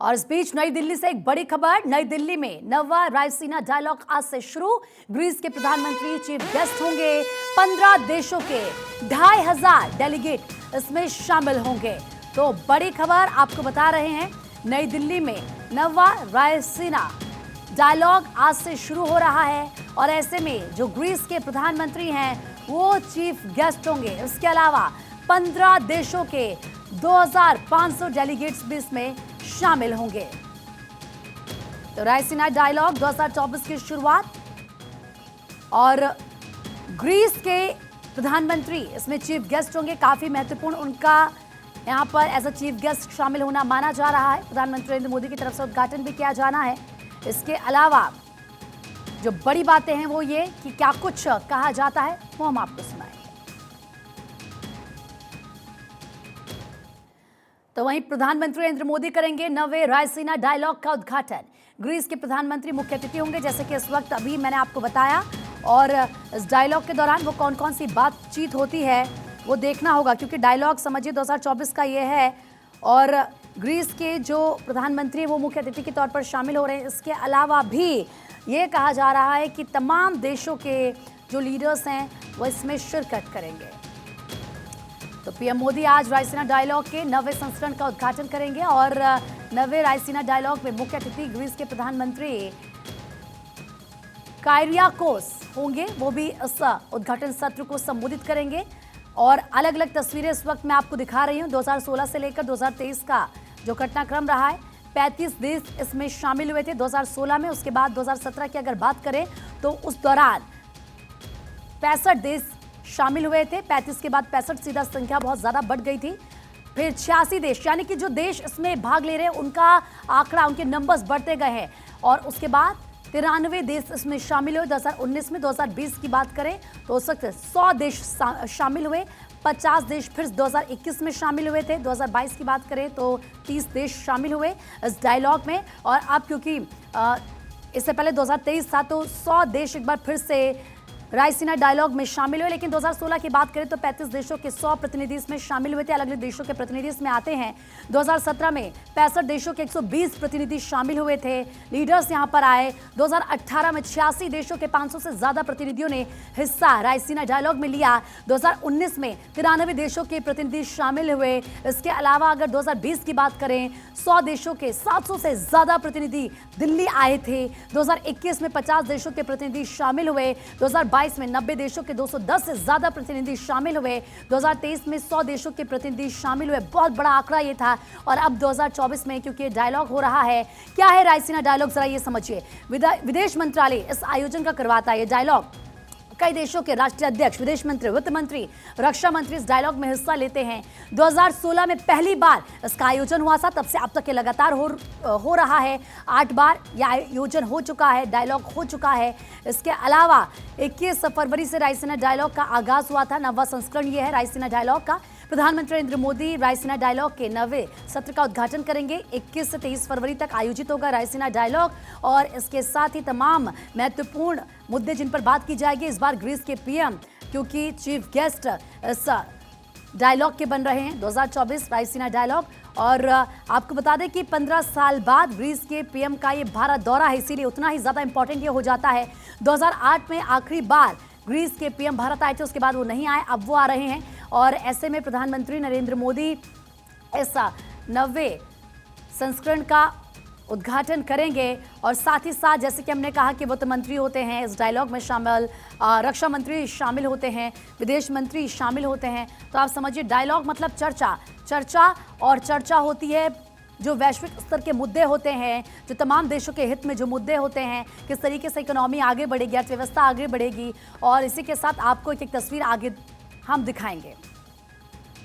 और इस बीच नई दिल्ली से एक बड़ी खबर। नई दिल्ली में नवा रायसीना डायलॉग आज से शुरू। ग्रीस के प्रधानमंत्री चीफ गेस्ट होंगे। 15 देशों के 2500 डेलीगेट इसमें शामिल होंगे। तो बड़ी खबर आपको बता रहे हैं, नई दिल्ली में नवा रायसीना डायलॉग आज से शुरू हो रहा है और ऐसे में जो ग्रीस के प्रधानमंत्री हैं वो चीफ गेस्ट होंगे। इसके अलावा 15 देशों के 2500 डेलीगेट्स भी इसमें शामिल होंगे। तो रायसीना डायलॉग 2024 की शुरुआत और ग्रीस के प्रधानमंत्री इसमें चीफ गेस्ट होंगे। काफी महत्वपूर्ण उनका यहां पर एज अ चीफ गेस्ट शामिल होना माना जा रहा है। प्रधानमंत्री नरेंद्र मोदी की तरफ से उद्घाटन भी किया जाना है। इसके अलावा जो बड़ी बातें हैं वो ये कि क्या कुछ कहा जाता है वो हम आपको सुनाएंगे। तो वहीं प्रधानमंत्री नरेंद्र मोदी करेंगे नवे रायसीना डायलॉग का उद्घाटन। ग्रीस के प्रधानमंत्री मुख्य अतिथि होंगे, जैसे कि इस वक्त अभी मैंने आपको बताया। और इस डायलॉग के दौरान वो कौन कौन सी बातचीत होती है वो देखना होगा, क्योंकि डायलॉग समझिए 2024 का ये है और ग्रीस के जो प्रधानमंत्री वो मुख्य अतिथि के तौर पर शामिल हो रहे हैं। इसके अलावा भी ये कहा जा रहा है कि तमाम देशों के जो लीडर्स हैं वो इसमें शिरकत करेंगे। तो पीएम मोदी आज रायसीना डायलॉग के नवे संस्करण का उद्घाटन करेंगे और नवे रायसीना डायलॉग में मुख्य अतिथि ग्रीस के प्रधानमंत्री कायरियाकोस होंगे। वो भी इस उद्घाटन सत्र को संबोधित करेंगे और अलग अलग तस्वीरें इस वक्त मैं आपको दिखा रही हूं। 2016 से लेकर 2023 का जो घटनाक्रम रहा है, 35 देश इसमें शामिल हुए थे 2016 में। उसके बाद 2017 की अगर बात करें तो उस दौरान 65 देश शामिल हुए थे। 35 के बाद 65 सीधा संख्या बहुत ज्यादा बढ़ गई थी। फिर 86 देश, यानी कि जो देश इसमें भाग ले रहे हैं उनका आंकड़ा, उनके नंबर्स बढ़ते गए हैं। और उसके बाद 93 देश इसमें शामिल हुए 2019 में। 2020 की बात करें तो उस वक्त 100 देश शामिल हुए। 50 देश फिर 2021 में शामिल हुए थे। 2022 की बात करें तो 30 देश शामिल हुए इस डायलॉग में। और अब क्योंकि इससे पहले 2023 था तो 100 देश एक बार फिर से रायसीना डायलॉग में शामिल हुए। लेकिन 2016 की बात करें तो 35 देशों के 100 प्रतिनिधि इसमें शामिल हुए थे। अलग अलग देशों के प्रतिनिधि इसमें आते हैं। 2017 में 65 देशों के 120 प्रतिनिधि शामिल हुए थे, लीडर्स यहां पर आए। 2018 में 86 देशों के 500 से ज्यादा प्रतिनिधियों ने हिस्सा रायसीना डायलॉग में लिया। 2019 में 93 देशों के प्रतिनिधि शामिल हुए। इसके अलावा अगर 2020 की बात करें 100 देशों के 700 से ज्यादा प्रतिनिधि दिल्ली आए थे। 2021 में 50 देशों के प्रतिनिधि शामिल हुए। 2022 में 90 देशों के 210 से ज्यादा प्रतिनिधि शामिल हुए। 2023 में 100 देशों के प्रतिनिधि शामिल हुए। बहुत बड़ा आंकड़ा ये था। और अब 2024 में क्योंकि डायलॉग हो रहा है, क्या है रायसीना डायलॉग जरा ये समझिए। विदेश मंत्रालय इस आयोजन का करवाता है ये डायलॉग। कई देशों के राष्ट्रीय अध्यक्ष, विदेश मंत्री, वित्त मंत्री, रक्षा मंत्री इस डायलॉग में हिस्सा लेते हैं। 2016 में पहली बार इसका आयोजन हुआ था, तब से अब तक ये लगातार हो रहा है। 8 बार यह आयोजन हो चुका है, डायलॉग हो चुका है। इसके अलावा 21 फरवरी से रायसीना डायलॉग का आगाज हुआ था। नवा संस्करण ये है रायसीना डायलॉग का। प्रधानमंत्री नरेंद्र मोदी रायसीना डायलॉग के नवे सत्र का उद्घाटन करेंगे। 21 से 23 फरवरी तक आयोजित होगा रायसीना डायलॉग और इसके साथ ही तमाम महत्वपूर्ण मुद्दे जिन पर बात की जाएगी। इस बार ग्रीस के पीएम क्योंकि चीफ गेस्ट इस डायलॉग के बन रहे हैं। 2024 रायसीना डायलॉग। और आपको बता दें कि 15 साल बाद ग्रीस के पीएम का ये भारत दौरा है, इसीलिए उतना ही ज्यादा इंपॉर्टेंट ये हो जाता है। 2008 में आखिरी बार ग्रीस के पीएम भारत आए थे, उसके बाद वो नहीं आए, अब वो आ रहे हैं। और ऐसे में प्रधानमंत्री नरेंद्र मोदी इस नवे संस्करण का उद्घाटन करेंगे। और साथ ही साथ जैसे कि हमने कहा कि वित्त मंत्री होते हैं इस डायलॉग में शामिल, रक्षा मंत्री शामिल होते हैं, विदेश मंत्री शामिल होते हैं। तो आप समझिए डायलॉग मतलब चर्चा, चर्चा और चर्चा होती है। जो वैश्विक स्तर के मुद्दे होते हैं, जो तमाम देशों के हित में जो मुद्दे होते हैं, किस तरीके से इकोनॉमी आगे बढ़ेगी, अर्थव्यवस्था आगे बढ़ेगी। और इसी के साथ आपको एक तस्वीर आगे हम दिखाएंगे।